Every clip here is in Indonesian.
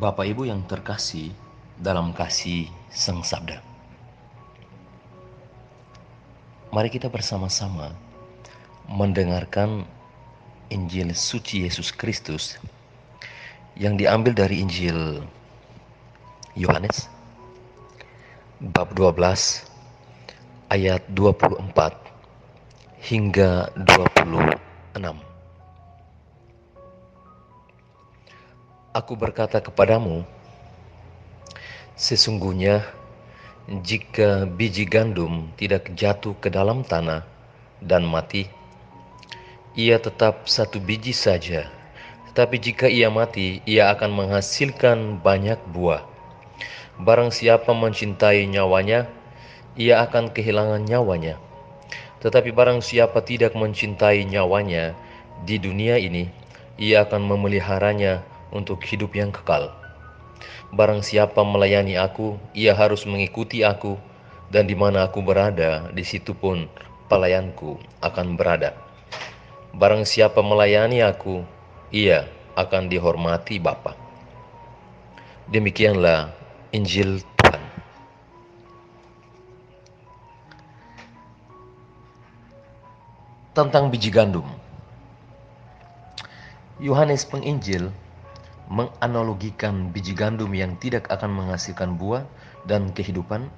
Bapak Ibu yang terkasih dalam kasih Sang Sabda, mari kita bersama-sama mendengarkan Injil suci Yesus Kristus yang diambil dari Injil Yohanes bab 12 ayat 24 hingga 26. Aku berkata kepadamu, sesungguhnya jika biji gandum tidak jatuh ke dalam tanah dan mati, ia tetap satu biji saja. Tetapi jika ia mati, ia akan menghasilkan banyak buah. Barang siapa mencintai nyawanya, ia akan kehilangan nyawanya. Tetapi barang siapa tidak mencintai nyawanya di dunia ini, ia akan memeliharanya untuk hidup yang kekal. Barang siapa melayani aku, ia harus mengikuti aku, dan di mana aku berada, di situ pun pelayanku akan berada. Barang siapa melayani aku, ia akan dihormati Bapa. Demikianlah Injil Tuhan. Tentang biji gandum, Yohanes Penginjil menganalogikan biji gandum yang tidak akan menghasilkan buah dan kehidupan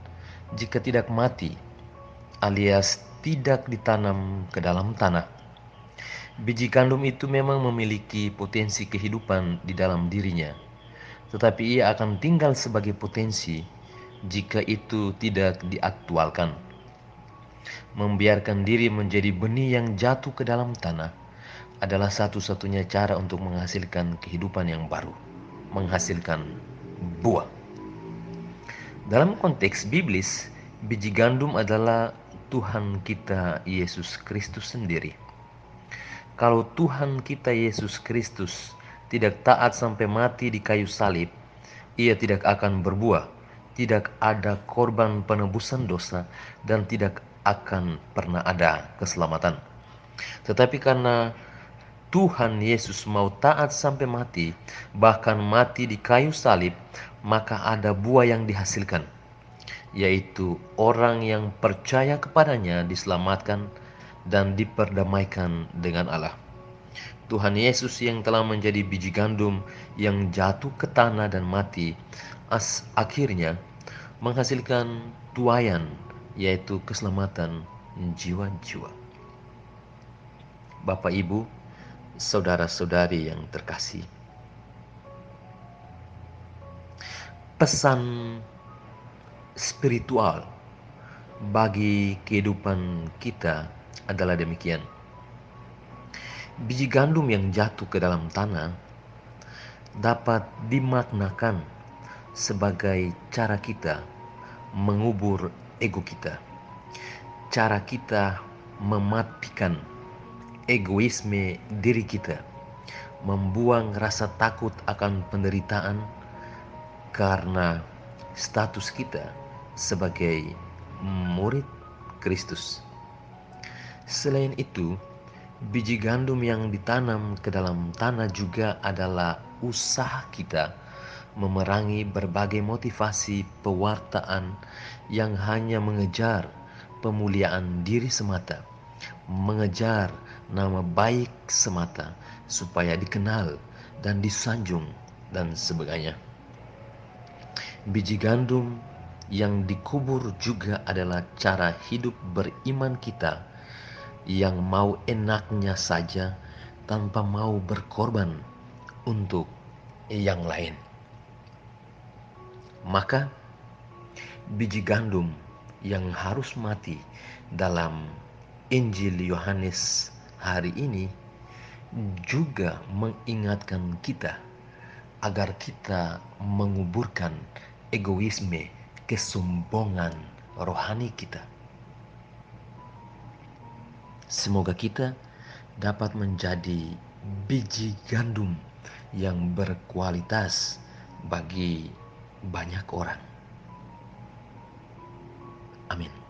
jika tidak mati, alias tidak ditanam ke dalam tanah. Biji gandum itu memang memiliki potensi kehidupan di dalam dirinya, tetapi ia akan tinggal sebagai potensi jika itu tidak diaktualkan. Membiarkan diri menjadi benih yang jatuh ke dalam tanah adalah satu-satunya cara untuk menghasilkan kehidupan yang baru, menghasilkan buah. Dalam konteks biblis, biji gandum adalah Tuhan kita Yesus Kristus sendiri. Kalau Tuhan kita Yesus Kristus tidak taat sampai mati di kayu salib, ia tidak akan berbuah, tidak ada korban penebusan dosa, dan tidak akan pernah ada keselamatan. Tetapi karena Tuhan Yesus mau taat sampai mati, bahkan mati di kayu salib, maka ada buah yang dihasilkan, yaitu orang yang percaya kepadanya diselamatkan dan diperdamaikan dengan Allah. Tuhan Yesus yang telah menjadi biji gandum yang jatuh ke tanah dan mati, akhirnya menghasilkan tuaian, yaitu keselamatan jiwa-jiwa. Bapak, Ibu, saudara-saudari yang terkasih, pesan spiritual bagi kehidupan kita adalah demikian. Biji gandum yang jatuh ke dalam tanah dapat dimaknakan sebagai cara kita mengubur ego kita, cara kita mematikan egoisme diri kita, membuang rasa takut akan penderitaan karena status kita sebagai murid Kristus. Selain itu, biji gandum yang ditanam ke dalam tanah juga adalah usaha kita memerangi berbagai motivasi pewartaan yang hanya mengejar pemuliaan diri semata, mengejar nama baik semata supaya dikenal dan disanjung dan sebagainya. Biji gandum yang dikubur juga adalah cara hidup beriman kita yang mau enaknya saja tanpa mau berkorban untuk yang lain. Maka biji gandum yang harus mati dalam Injil Yohanes hari ini juga mengingatkan kita agar kita menguburkan egoisme, kesombongan rohani kita. Semoga kita dapat menjadi biji gandum yang berkualitas bagi banyak orang. Amin.